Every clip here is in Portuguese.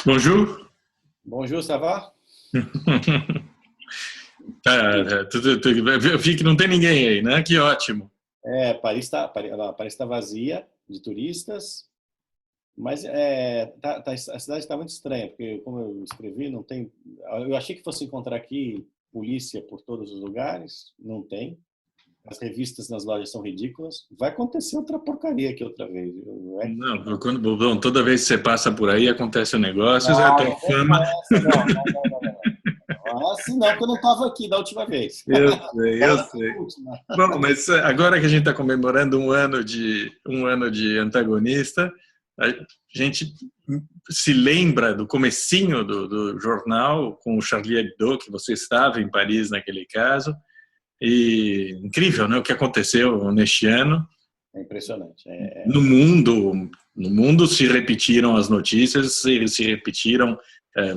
Bonjour. Bonjour, ça va? Eu vi que não tem ninguém aí, né? Que ótimo. Paris tá vazia de turistas, mas a cidade está muito estranha, porque como eu escrevi, não tem. Eu achei que fosse encontrar aqui polícia por todos os lugares, não tem. As revistas nas lojas são ridículas. Vai acontecer outra porcaria aqui outra vez, não é? Não, bom, toda vez que você passa por aí acontece um negócio, você Não, tem não vem fama. com essa, não. Não é assim não, porque eu não estava aqui da última vez. Eu sei, eu Agora foi sei. a última. Bom, mas agora que a gente está comemorando um ano de antagonista, a gente se lembra do comecinho do jornal com o Charlie Hebdo, que você estava em Paris naquele caso, e incrível, né, o que aconteceu neste ano. É impressionante. No mundo se repetiram as notícias, se repetiram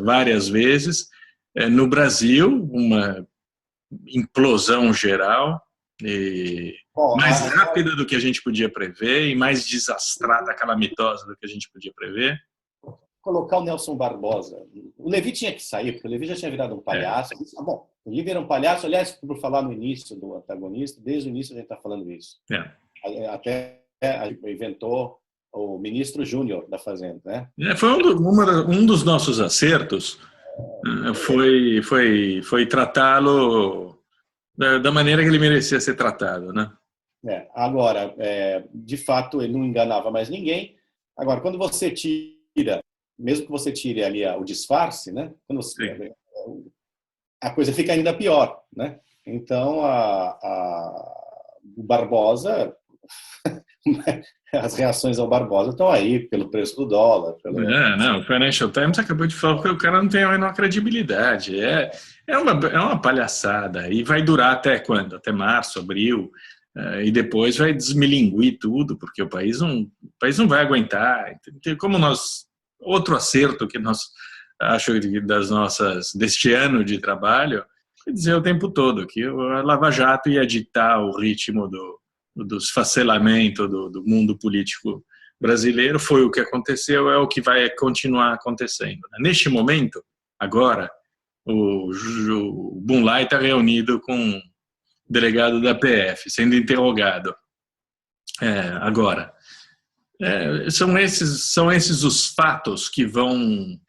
várias vezes. No Brasil, uma implosão geral, e Bom, mais rápida do que a gente podia prever e mais desastrada, calamitosa do que a gente podia prever. colocar o Nelson Barbosa. O Levi tinha que sair, porque o Levi já tinha virado um palhaço. Disse, bom, o Levi era um palhaço, aliás, por falar no início do antagonista, desde o início a gente está falando isso. Até inventou o ministro Júnior da Fazenda, né? Foi um dos nossos acertos, foi tratá-lo da maneira que ele merecia ser tratado, né? Agora, de fato, ele não enganava mais ninguém. Agora, quando você tira, mesmo que você tire ali o disfarce, né? Quando você, a coisa fica ainda pior, né? Então, o Barbosa, as reações ao Barbosa estão aí pelo preço do dólar. Não, o Financial Times acabou de falar que o cara não tem a menor credibilidade. É uma palhaçada. E vai durar até quando? Até março, abril. E depois vai desmilinguir tudo, porque o país não vai aguentar. Como outro acerto que nós acho deste ano de trabalho, quer dizer o tempo todo que a Lava Jato ia ditar o ritmo do esfacelamento do mundo político brasileiro. Foi o que aconteceu, é o que vai continuar acontecendo. Neste momento, agora, o Bunlai está reunido com delegado da PF, sendo interrogado. Agora, são esses os fatos que vão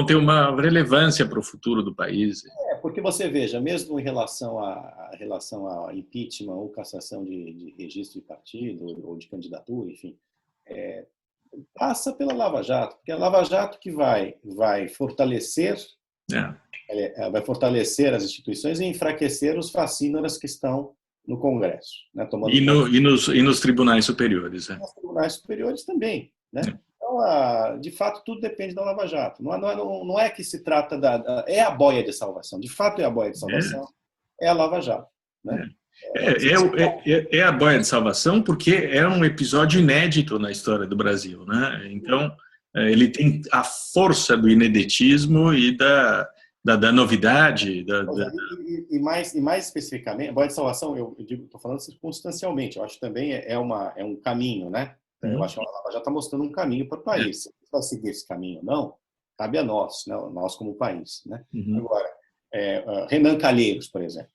ter uma relevância para o futuro do país. Porque você veja, mesmo em relação a impeachment ou cassação de registro de partido ou de candidatura, enfim, passa pela Lava Jato, porque é a Lava Jato que vai fortalecer vai fortalecer as instituições e enfraquecer os fascínoras que estão no Congresso. Né, e nos tribunais superiores. Nos tribunais superiores também. Né? Então, de fato, tudo depende da Lava Jato. Não é que se trata é a boia de salvação. De fato, é a boia de salvação. É a Lava Jato. Né? É a boia de salvação porque é um episódio inédito na história do Brasil. Né? Então, ele tem a força do ineditismo e da novidade. E mais especificamente, a boia de salvação, eu estou falando circunstancialmente, eu acho que também é um caminho, né? Eu acho que ela já está mostrando um caminho para o país. Se vai seguir esse caminho ou não, cabe a nós, né? Nós como país. Né? Agora, Renan Calheiros, por exemplo,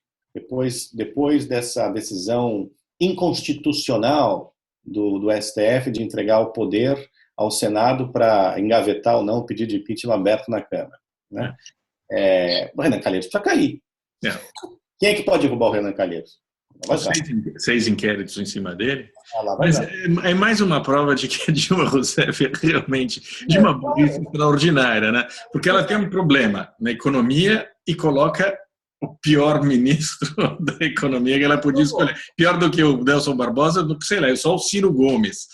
depois dessa decisão inconstitucional do STF de entregar o poder ao Senado para engavetar ou não o pedido de impeachment aberto na Câmara. Né? O Renan Calheiros precisa cair. Quem é que pode derrubar o Renan Calheiros? 6 inquéritos em cima dele. Mas é mais uma prova de que a Dilma Rousseff é realmente de uma burrice extraordinária, né? Porque ela tem um problema na economia e coloca o pior ministro da economia que ela podia escolher. Pior do que o Nelson Barbosa, sei lá, é só o Ciro Gomes.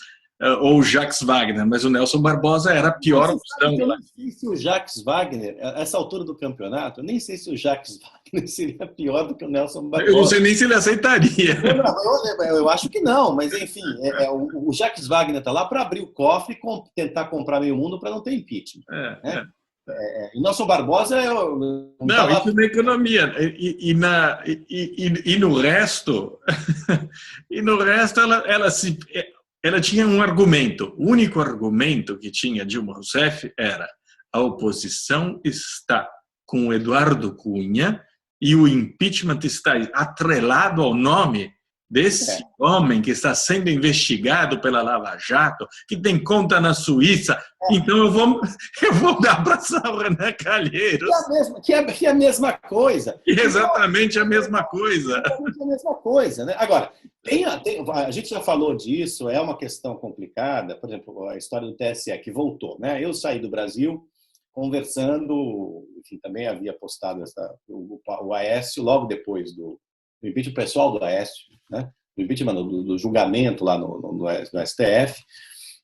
Ou o Jacques Wagner, mas o Nelson Barbosa era a pior opção. Eu não sei se o Jacques Wagner, a essa altura do campeonato, eu nem sei se o Jacques Wagner seria pior do que o Nelson Barbosa. Eu não sei nem se ele aceitaria. Eu acho que não, mas enfim, o Jacques Wagner está lá para abrir o cofre e tentar comprar meio mundo para não ter impeachment. E Nelson Barbosa não, isso na economia e no resto ela ela tinha um argumento. O único argumento que tinha Dilma Rousseff era: a oposição está com o Eduardo Cunha e o impeachment está atrelado ao nome desse homem que está sendo investigado pela Lava Jato, que tem conta na Suíça. Então eu vou dar abraço ao Renan Calheiros. Que é a mesma coisa. Exatamente a mesma coisa. Exatamente a mesma coisa, né? Agora, a gente já falou disso, é uma questão complicada. Por exemplo, a história do TSE que voltou, né? Eu saí do Brasil conversando, enfim, também havia postado o Aécio logo depois do impeachment pessoal do Aécio, né? Do impeachment, do julgamento lá no STF,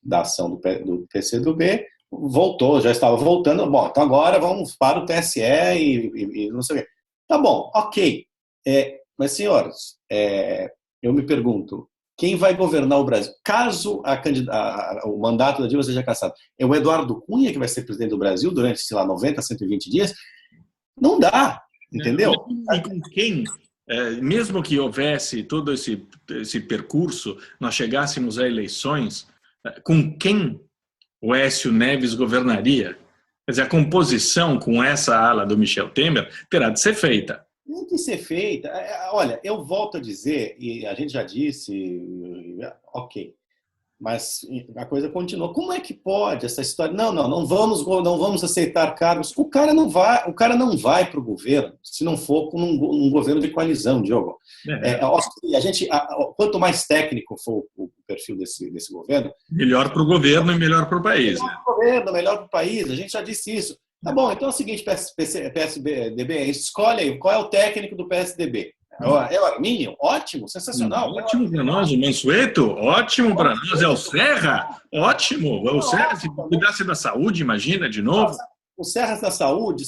da ação do PCdoB, voltou, já estava voltando. Bom, então agora vamos para o TSE e não sei o quê. Tá bom, ok. Mas, senhores, eu me pergunto, quem vai governar o Brasil? Caso o mandato da Dilma seja cassado, é o Eduardo Cunha que vai ser presidente do Brasil durante, sei lá, 90, 120 dias? Não dá, entendeu? E com quem? Mesmo que houvesse todo esse percurso, nós chegássemos a eleições, com quem o Aécio Neves governaria? Quer dizer, a composição com essa ala do Michel Temer terá de ser feita. Tem que ser feita. Olha, eu volto a dizer, e a gente já disse, ok, mas a coisa continua. Como é que pode essa história? Não vamos aceitar cargos. O cara não vai para o governo se não for com um governo de coalizão, Diogo. Quanto mais técnico for o perfil desse governo, melhor para o governo e melhor para o país. Melhor para o país. A gente já disse isso. Tá bom, então é o seguinte, PSDB, escolhe aí, qual é o técnico do PSDB? É o Arminio? Ótimo, sensacional. Ótimo para nós, o Mansueto, ótimo para nós. É o Serra? Ótimo. O Serra, se cuidasse da saúde, imagina, de novo. O Serra da saúde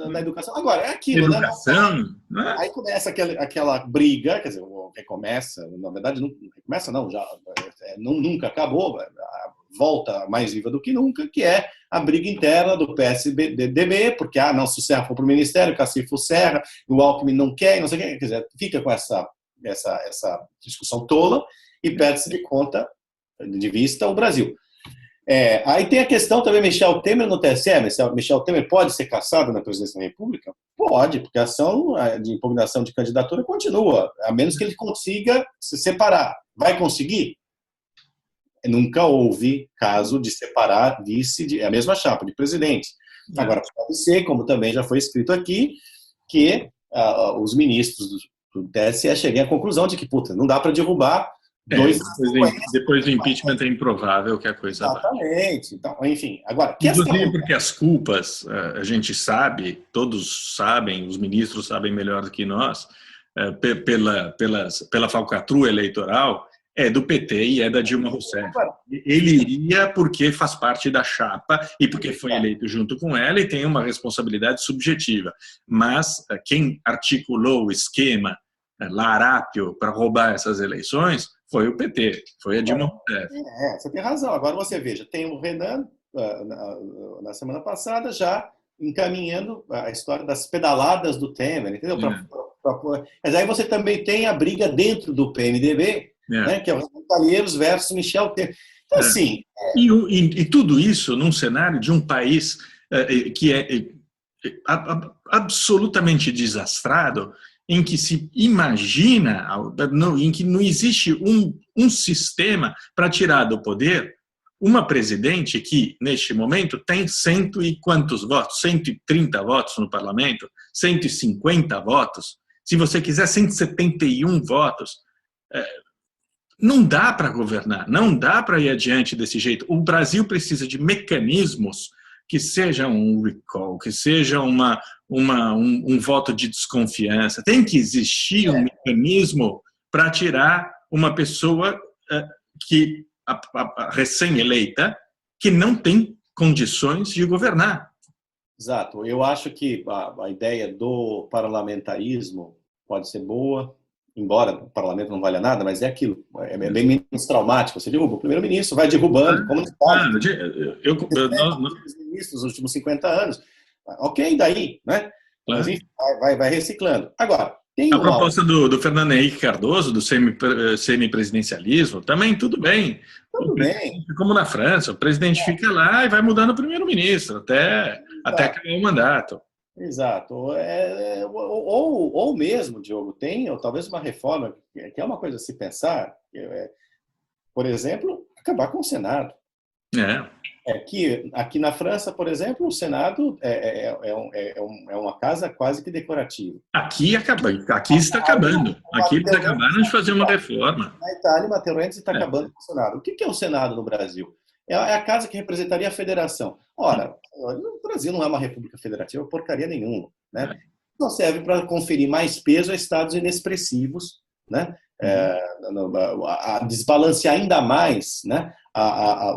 na educação. Agora, é aquilo, educação, né? Aí começa aquela briga, quer dizer, recomeça, na verdade, não recomeça não, já nunca acabou, volta mais viva do que nunca, que é a briga interna do PSDB, porque, se o Serra for para o Ministério, o Cacife o Serra, o Alckmin não quer, não sei o que, quer dizer, fica com essa discussão tola e perde-se de vista o Brasil. Aí tem a questão também, Michel Temer no TSE. Michel Temer pode ser cassado na presidência da República? Pode, porque a ação de impugnação de candidatura continua, a menos que ele consiga se separar. Vai conseguir? Nunca houve caso de separar a mesma chapa de presidente. Agora, pode ser, como também já foi escrito aqui, que os ministros do TSE cheguem à conclusão de que, não dá para derrubar depois do impeachment é improvável que a coisa vá. Exatamente. Então, enfim, agora... Inclusive porque as culpas, a gente sabe, todos sabem, os ministros sabem melhor do que nós, pela falcatrua eleitoral, é do PT e é da Dilma Rousseff. Ele iria porque faz parte da chapa e porque foi eleito junto com ela e tem uma responsabilidade subjetiva. Mas quem articulou o esquema larápio para roubar essas eleições foi o PT, foi a Dilma Rousseff. Você tem razão. Agora você veja, tem o Renan, na semana passada, já encaminhando a história das pedaladas do Temer, entendeu? Mas aí você também tem a briga dentro do PMDB, né, que é o Renan Calheiros versus Michel Temer. Então, assim... E tudo isso num cenário de um país que é absolutamente desastrado, em que se imagina, em que não existe um sistema para tirar do poder uma presidente que, neste momento, tem cento e quantos votos? 130 votos no parlamento? 150 votos? Se você quiser, 171 votos. Não dá para governar, não dá para ir adiante desse jeito. O Brasil precisa de mecanismos que sejam um recall, que seja um voto de desconfiança. Tem que existir um mecanismo para tirar uma pessoa recém-eleita que não tem condições de governar. Exato. Eu acho que a ideia do parlamentarismo pode ser boa, embora o parlamento não valha nada, mas é aquilo, é bem menos traumático. Você derruba o primeiro-ministro, vai derrubando, como os ministros nos últimos 50 anos. Ok, daí, né? Mas enfim, vai reciclando. Agora, Tem A uma... proposta do Fernando Henrique Cardoso, do semipresidencialismo, também tudo bem. Tudo bem. Como na França, o presidente fica lá e vai mudando o primeiro-ministro até Exato. acabar o mandato. Exato. Ou mesmo, Diogo, tem ou talvez uma reforma, que é uma coisa a se pensar, por exemplo, acabar com o Senado. É. Aqui na França, por exemplo, o Senado é uma casa quase que decorativa. Aqui está acabando. Aqui eles acabaram de fazer uma reforma. Na Itália, Matteo Renzi está É. acabando com o Senado. O que é o Senado no Brasil? É a casa que representaria a federação. Ora, o Brasil não é uma república federativa, porcaria nenhuma. Né? Não serve para conferir mais peso a estados inexpressivos, né? A desbalancear ainda mais, né?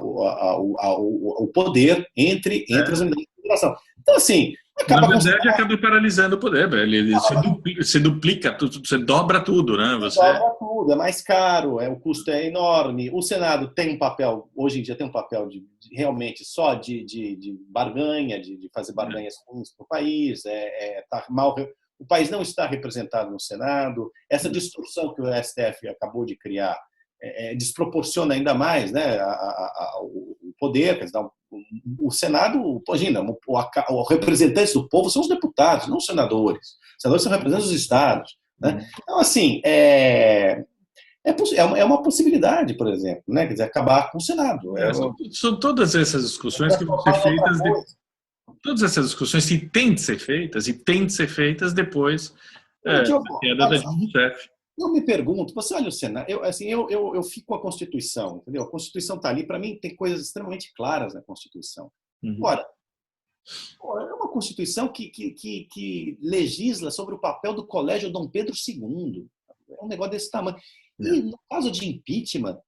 O poder entre as unidades de federação. Então, assim, Na verdade, acaba paralisando o poder. Ele se duplica, você dobra tudo, né? Dobra tudo, é mais caro, o custo é enorme. O Senado tem um papel, hoje em dia tem um papel realmente só de barganha, de fazer barganhas ruins para o país. O país não está representado no Senado. Essa distorção que o STF acabou de criar desproporciona ainda mais, né, o poder. Quer dizer, o Senado, imagina, os representantes do povo são os deputados, não os senadores. Os senadores são representantes dos estados. Né? Então, assim, é uma possibilidade, por exemplo, né? Quer dizer, acabar com o Senado. São todas essas discussões que vão ser feitas. Todas essas discussões que têm de ser feitas e têm de ser feitas depois da queda da Dilma Rousseff. Eu me pergunto, você olha o Senado, eu fico com a Constituição, entendeu? A Constituição está ali, para mim tem coisas extremamente claras na Constituição. Ora, é uma Constituição que legisla sobre o papel do Colégio Dom Pedro II. É um negócio desse tamanho. E no caso de impeachment,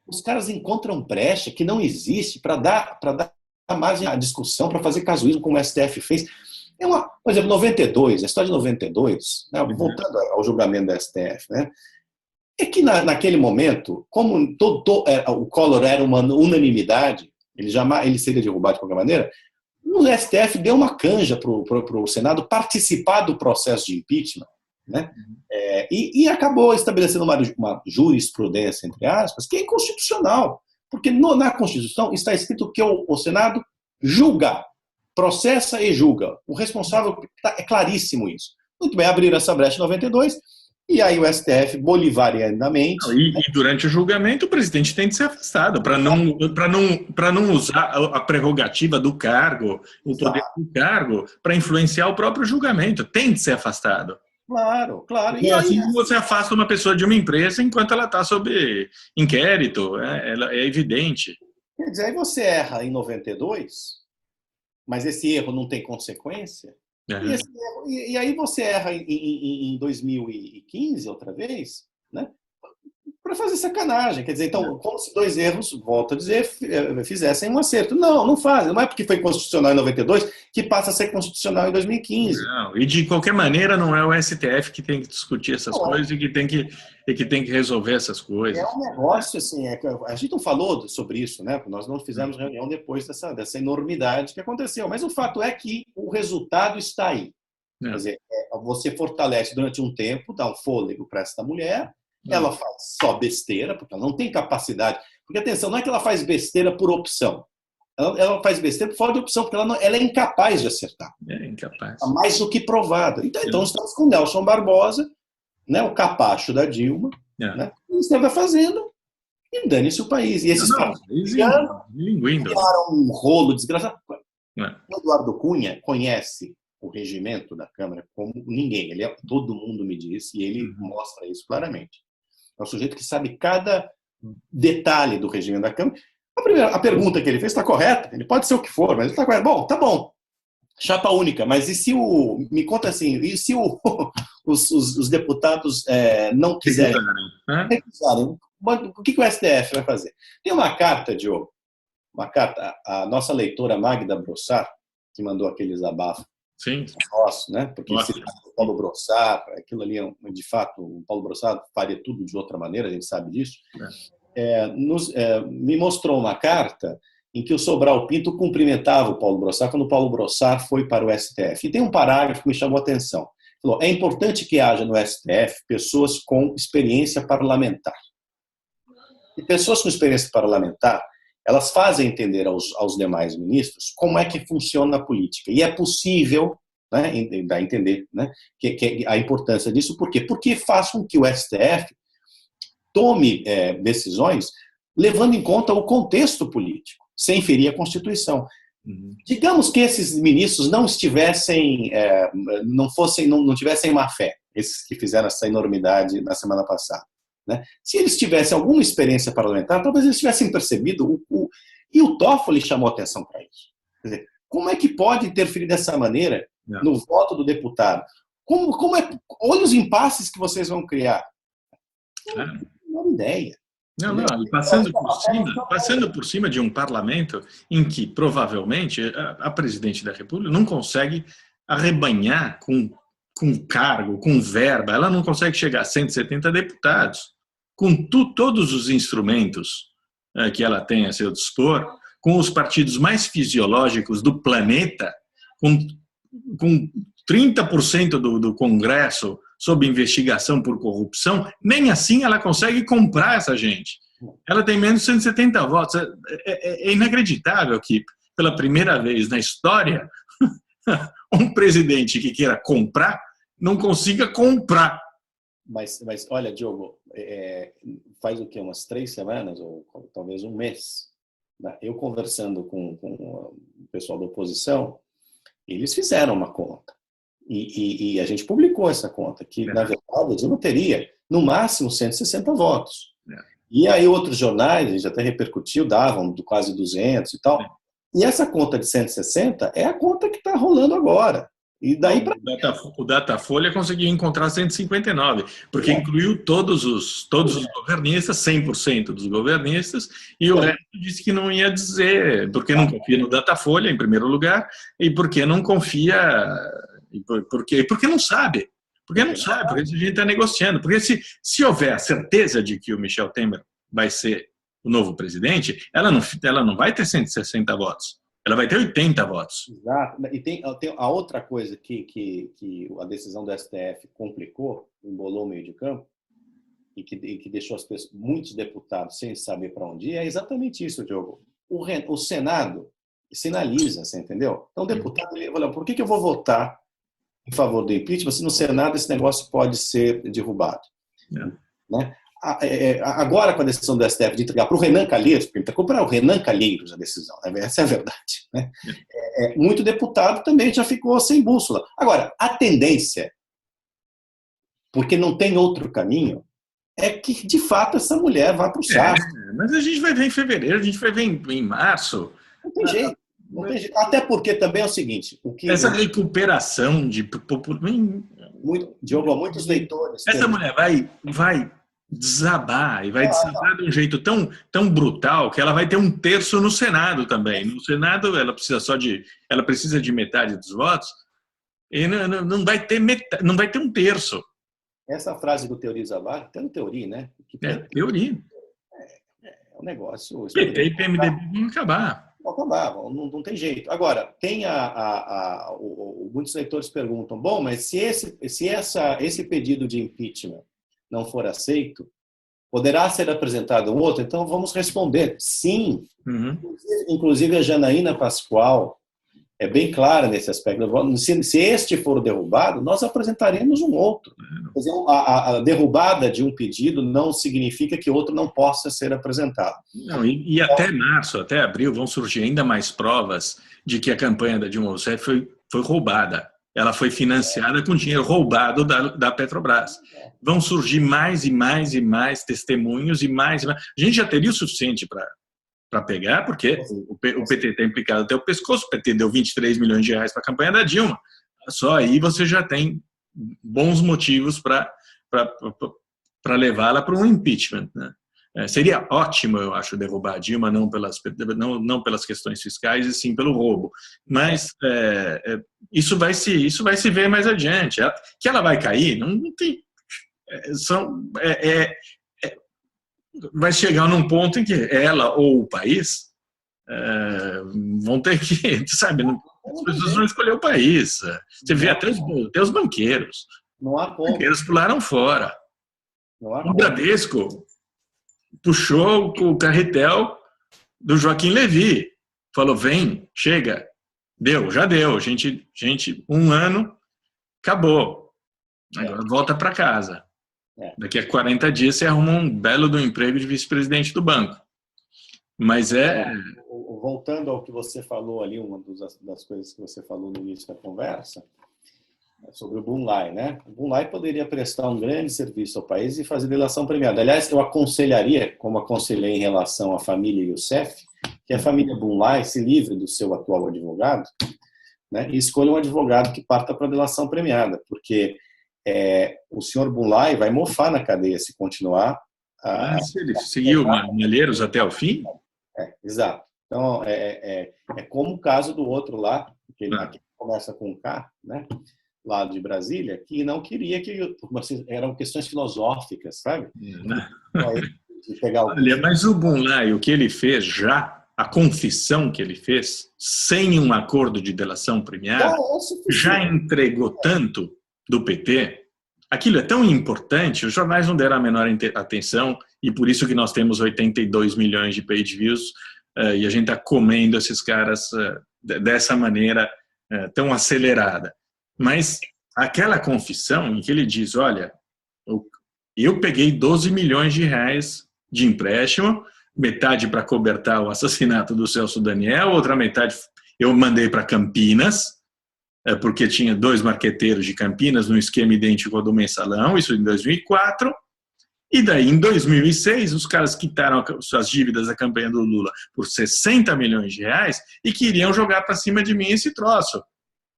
os caras encontram brecha que não existe para dar margem à discussão, para fazer casuísmo como o STF fez. Por exemplo, 92, a história de 92, né, voltando ao julgamento da STF, né, é que naquele momento, como o Collor era uma unanimidade, ele seria derrubado de qualquer maneira, o STF deu uma canja para o Senado participar do processo de impeachment, né, e acabou estabelecendo uma jurisprudência, entre aspas, que é inconstitucional, porque na Constituição está escrito que o Senado julga, processa e julga. O responsável, é claríssimo isso. Muito bem, abriram essa brecha em 92, e aí o STF, bolivarianamente... E durante o julgamento, o presidente tem de ser afastado, para não usar a prerrogativa do cargo, o poder do cargo, para influenciar o próprio julgamento. Tem de ser afastado. Claro. E assim você afasta uma pessoa de uma empresa enquanto ela está sob inquérito, é evidente. Quer dizer, aí você erra em 92... mas esse erro não tem consequência. E aí você erra em 2015, outra vez, né? Para fazer sacanagem. Quer dizer, então, como se dois erros, volto a dizer, fizessem um acerto. Não fazem. Não é porque foi constitucional em 92 que passa a ser constitucional em 2015. Não, e de qualquer maneira não é o STF que tem que discutir essas coisas e que tem que resolver essas coisas. É um negócio, assim, a gente não falou sobre isso, né? Nós não fizemos reunião depois dessa enormidade que aconteceu. Mas o fato é que o resultado está aí. Quer dizer, você fortalece durante um tempo, dá um fôlego para essa mulher. Ela faz só besteira, porque ela não tem capacidade. Porque, atenção, não é que ela faz besteira por opção. Ela faz besteira por falta de opção, porque ela é incapaz de acertar. É incapaz. Está mais do que provada. Então estamos com Nelson Barbosa, né, o capacho da Dilma, né, e você vai fazendo e dane-se o país. E esses partidos criaram um rolo desgraçado. O Eduardo Cunha conhece o regimento da Câmara como ninguém. Todo mundo me diz, e ele mostra isso claramente. É um sujeito que sabe cada detalhe do regimento da Câmara. A pergunta que ele fez está correta, ele pode ser o que for, mas ele está correto. Bom, tá bom. Chapa única, mas e se me conta assim, e se os deputados não quiserem recusarem? O que o STF vai fazer? Tem uma carta, Diogo, a nossa leitora Magda Brossard, que mandou aqueles abafos. Sim. Nosso, né? Porque se o Paulo Brossard, aquilo ali, de fato, o Paulo Brossard faria tudo de outra maneira, a gente sabe disso. Me mostrou uma carta em que o Sobral Pinto cumprimentava o Paulo Brossard quando o Paulo Brossard foi para o STF. E tem um parágrafo que me chamou a atenção. Falou, é importante que haja no STF pessoas com experiência parlamentar. E pessoas com experiência parlamentar, elas fazem entender aos demais ministros como é que funciona a política. E é possível, né, dar a entender, né, que a importância disso. Por quê? Porque faz com que o STF tome decisões levando em conta o contexto político, sem ferir a Constituição. Digamos que esses ministros não estivessem, não tivessem má fé, esses que fizeram essa enormidade na semana passada. Né? Se eles tivessem alguma experiência parlamentar, talvez eles tivessem percebido, e o Toffoli chamou atenção para isso. Quer dizer, como é que pode interferir dessa maneira no voto do deputado? Olha os impasses que vocês vão criar. Não é uma ideia. Não, e passando por cima de um parlamento em que, provavelmente, a presidente da República não consegue arrebanhar com cargo, com verba, ela não consegue chegar a 170 deputados. Com todos os instrumentos que ela tem a seu dispor, com os partidos mais fisiológicos do planeta, com 30% do Congresso sob investigação por corrupção, nem assim ela consegue comprar essa gente. Ela tem menos de 170 votos. É inacreditável que, pela primeira vez na história, um presidente que queira comprar não consiga comprar. Mas olha, Diogo, faz o quê? Umas 3 semanas, ou talvez um mês, né? Eu conversando com o pessoal da oposição, eles fizeram uma conta. E a gente publicou essa conta, que, na verdade, eles não teria, no máximo, 160 votos. E aí outros jornais, a gente até repercutiu, davam quase 200 e tal. E essa conta de 160 é a conta que está rolando agora. E daí o Datafolha conseguiu encontrar 159, porque incluiu todos os governistas, 100% dos governistas, e o resto disse que não ia dizer, porque não confia no Datafolha, em primeiro lugar, e porque não confia, porque não sabe. Porque não sabe, porque a gente está negociando. Porque se houver a certeza de que o Michel Temer vai ser o novo presidente, ela não vai ter 160 votos. Ela vai ter 80 votos. Exato. E tem a outra coisa que a decisão do STF complicou, embolou o meio de campo, e que deixou muitos deputados sem saber para onde ir, é exatamente isso, Diogo. O Senado sinaliza, você entendeu? Então o deputado ele fala, por que eu vou votar em favor do impeachment se no Senado esse negócio pode ser derrubado? Né? Agora, com a decisão do STF de entregar para o Renan Calheiros, porque para o Renan Calheiros a decisão, essa é a verdade. Né? Muito deputado também já ficou sem bússola. Agora, a tendência, porque não tem outro caminho, é que, de fato, essa mulher vá para o saco. Mas a gente vai ver em fevereiro, a gente vai ver em março. Não tem jeito. Até porque também é o seguinte... Essa recuperação de... Diogo, muitos leitores... Essa mulher vai desabar, e vai desabar de um jeito tão brutal que ela vai ter 1/3 no Senado também. No Senado ela precisa de metade dos votos e não vai ter 1/3. Essa frase do Teori Zabar, até no Teori, né? Teoria. É um negócio... PT e PMDB vão acabar. Vão acabar, não tem jeito. Agora, tem muitos leitores perguntam, bom, mas se esse pedido de impeachment não for aceito, poderá ser apresentado um outro? Então vamos responder. Sim. Inclusive a Janaína Pascoal é bem clara nesse aspecto. Se este for derrubado, nós apresentaremos um outro. Quer dizer, a derrubada de um pedido não significa que outro não possa ser apresentado. Não, e até março, até abril, vão surgir ainda mais provas de que a campanha da Dilma Rousseff foi roubada. Ela foi financiada com dinheiro roubado da Petrobras. Vão surgir mais e mais e mais testemunhos e mais. A gente já teria o suficiente para pegar, porque o PT está implicado até o pescoço. O PT deu 23 milhões de reais para a campanha da Dilma. Só aí você já tem bons motivos para levá-la para um impeachment, né? Seria ótimo, eu acho, derrubar a Dilma, não pelas questões fiscais, e sim pelo roubo. Mas isso vai se ver mais adiante. Que ela vai cair, não tem... vai chegar num ponto em que ela ou o país vão ter que, sabe... As pessoas vão escolher o país. Você vê até os banqueiros. Não há Os como. banqueiros pularam fora. Não há O como. Bradesco puxou o carretel do Joaquim Levy. Falou, vem, chega. Já deu. Gente, um ano, acabou. Agora volta para casa. Daqui a 40 dias você arruma um belo do emprego de vice-presidente do banco. Mas voltando ao que você falou ali, uma das coisas que você falou no início da conversa, sobre o Bunlai, né? O Bunlai poderia prestar um grande serviço ao país e fazer delação premiada. Aliás, eu aconselharia, como aconselhei em relação à família Youssef, que a família Bunlai se livre do seu atual advogado, né? E escolha um advogado que parta para a delação premiada, porque o senhor Bunlai vai mofar na cadeia se continuar. Se ele seguiu Malheiros até o fim? Exato. Então, é como o caso do outro lá, que aqui começa com K, né? Lá de Brasília, que não queria eram questões filosóficas, sabe? Olha, mas o Bunlai, o que ele fez a confissão que ele fez, sem um acordo de delação premiada, já entregou tanto do PT, aquilo é tão importante, os jornais não deram a menor atenção, e por isso que nós temos 82 milhões de page views, e a gente está comendo esses caras dessa maneira tão acelerada. Mas aquela confissão em que ele diz, olha, eu peguei 12 milhões de reais de empréstimo, metade para cobertar o assassinato do Celso Daniel, outra metade eu mandei para Campinas, porque tinha 2 marqueteiros de Campinas num esquema idêntico ao do Mensalão, isso em 2004, e daí em 2006 os caras quitaram suas dívidas da campanha do Lula por 60 milhões de reais e queriam jogar para cima de mim esse troço.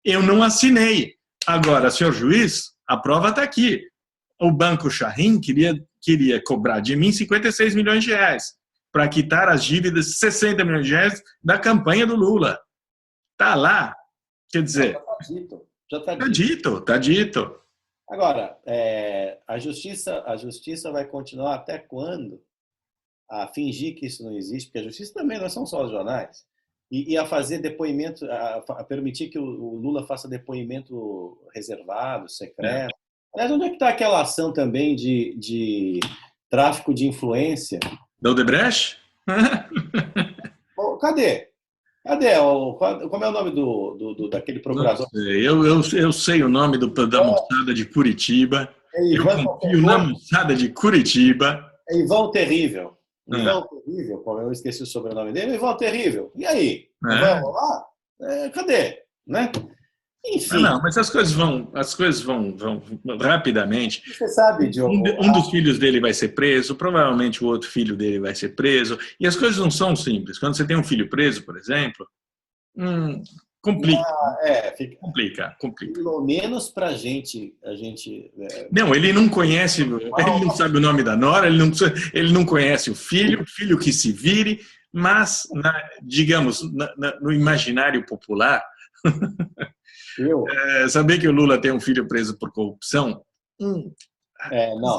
Eu não assinei. Agora, senhor juiz, a prova está aqui. O Banco Shahin queria cobrar de mim 56 milhões de reais para quitar as dívidas de 60 milhões de reais da campanha do Lula. Está lá. Quer dizer, já está dito. Agora, a justiça vai continuar até quando a fingir que isso não existe? Porque a justiça também não são só os jornais. E a fazer depoimento, a permitir que o Lula faça depoimento reservado, secreto. Aliás, onde é que está aquela ação também de tráfico de influência? Da Odebrecht? Cadê? Como é o nome daquele procurador? Eu sei o nome da moçada de Curitiba. Eu confio na moçada de Curitiba. É Ivan Terrível. Ivan Terrível, eu esqueci o sobrenome dele. Ivan Terrível. E aí? Vai rolar? Cadê? Né? Enfim. Não, mas as coisas vão rapidamente. Você sabe, Diogo. Um dos filhos dele vai ser preso, provavelmente o outro filho dele vai ser preso. E as coisas não são simples. Quando você tem um filho preso, por exemplo, complica. Complica. Pelo menos para a gente. Não, ele não conhece, ele não sabe o nome da nora, ele não conhece o filho que se vire, mas, digamos, no imaginário popular, saber que o Lula tem um filho preso por corrupção,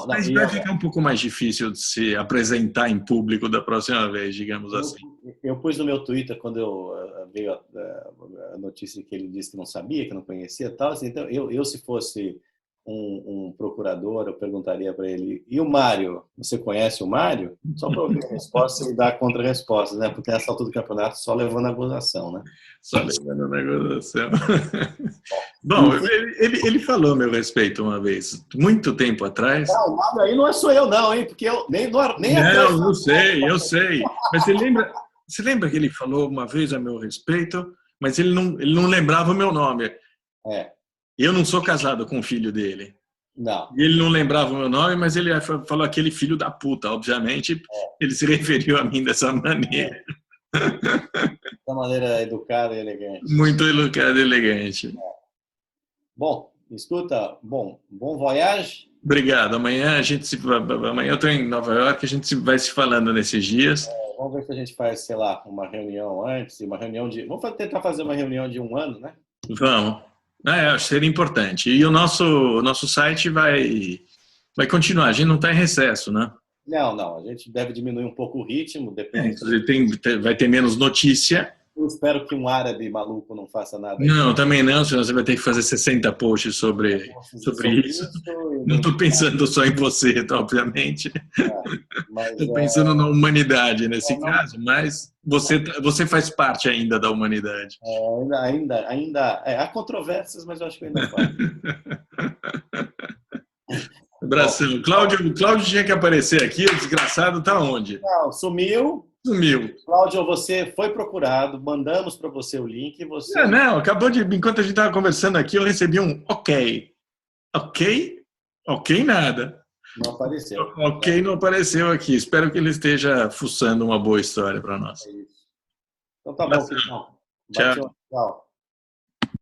vai ficar um pouco mais difícil de se apresentar em público da próxima vez, digamos assim. Eu pus no meu Twitter, quando veio a notícia que ele disse que não sabia, que não conhecia e tal. Assim, então, eu, se fosse um procurador, eu perguntaria para ele, e o Mário? Você conhece o Mário? Só para ouvir a resposta e dar contra-resposta, né? Porque nessa altura do campeonato só levando a gozação, né? Só levando a gozação. Bom, ele falou a meu respeito uma vez, muito tempo atrás. Não, o Mário aí não sou eu não, hein? Porque eu nem Não, eu sei. Mas você lembra que ele falou uma vez a meu respeito, mas ele não lembrava o meu nome. Eu não sou casado com o filho dele. Não. Ele não lembrava o meu nome, mas ele falou aquele filho da puta, obviamente. Ele se referiu a mim dessa maneira. De maneira educada e elegante. Muito educada e elegante. Bom, escuta, bom voyage. Obrigado. Amanhã eu estou em Nova York, a gente vai se falando nesses dias. Vamos ver se a gente faz, sei lá, uma reunião antes, vamos tentar fazer uma reunião de 1 ano, né? Vamos. Acho que seria importante. E o nosso site vai continuar. A gente não está em recesso, né? Não. A gente deve diminuir um pouco o ritmo. Depende. Vai ter menos notícia. Eu espero que um árabe maluco não faça nada. Não, também não, senão você vai ter que fazer 60 posts sobre isso. Não estou pensando só em você, tá, obviamente. Estou pensando na humanidade nesse caso, mas você faz parte ainda da humanidade. Há controvérsias, mas eu acho que ainda faz. Abração. Cláudio tinha que aparecer aqui, o desgraçado está onde? Não, sumiu. Sumiu. Cláudio, você foi procurado, mandamos para você o link. Você... Não, enquanto a gente estava conversando aqui, eu recebi um ok. Ok? Ok, nada. Não apareceu. Ok, não apareceu aqui. Espero que ele esteja fuçando uma boa história para nós. É isso. Então tá bom, Cristian. Tchau. Tchau.